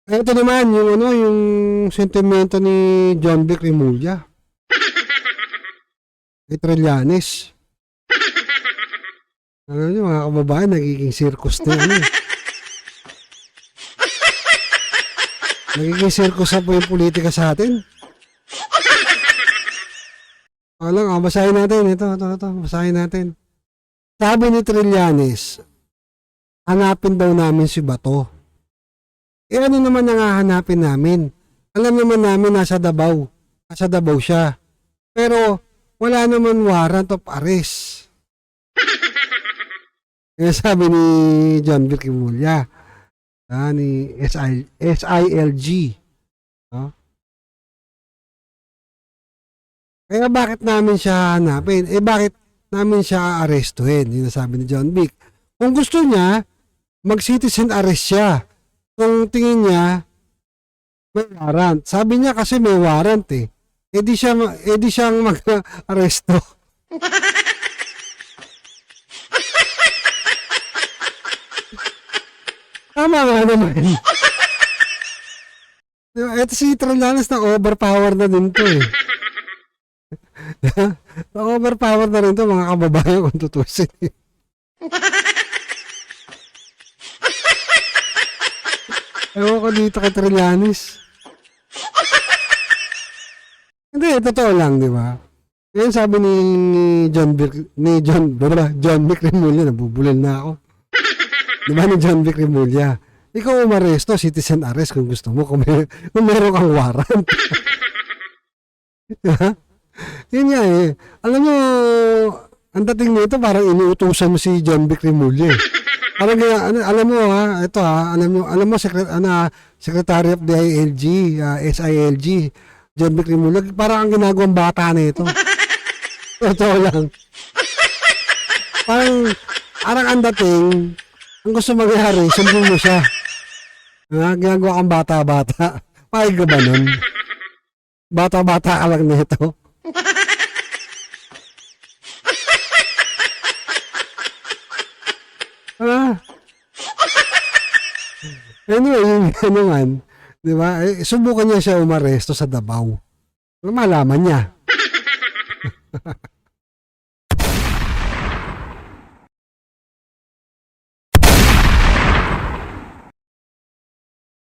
Ito naman, yung ano, yung sentimento ni John Vic Rimulya. Kay Trillanes. Ano nyo, mga kababayan, nagiging circus na ano. Nagiging circus na po yung politika sa atin. Lang, basahin natin. Ito, basahin natin. Sabi ni Trillanes, hanapin daw namin si Bato. Ano naman ang hahanapin namin? Alam naman namin nasa Davao. Nasa Davao siya. Pero wala naman warrant of arrest. Yan sabi ni John Vic Rimulya. Ni SILG. No? Kaya bakit namin siya hanapin? Bakit namin siya arestuhin? Yun sabi ni John Vic. Kung gusto niya, mag-citizen arrest siya. Kung tingin niya, may warrant. Sabi niya kasi may warrant eh. Di siyang mag-aresto. Tama nga naman. Ito si Trillanes na overpower na din to eh. Overpower na rin to mga kababayan kung tutusin eh. Ewan ko dito kay Trillanes. Hindi, totoo lang, di ba? Yan sabi ni John Vic Rimulya, nabubulil na ako. Di ba ni John Vic Rimulya? Ikaw umaresto, citizen arrest kung gusto mo, kung meron kang warrant. Yun nga eh. Alam mo, ang dating nito parang iniutusan mo si John Vic Rimulya. Parang alam mo ha, ito ha, alam mo Secretary of the SILG, John Vic Rimulya, parang ang ginagawang bata na ito. Totoo lang. Parang ang dating, ang gusto mangyari, sumbong mo siya. Ginagawa kang bata-bata. Pahig ka ba nun? Bata-bata ka lang nito. Anyway, yung ano man, di ba? Subukan niya siya umaresto sa Davao. Malaman niya.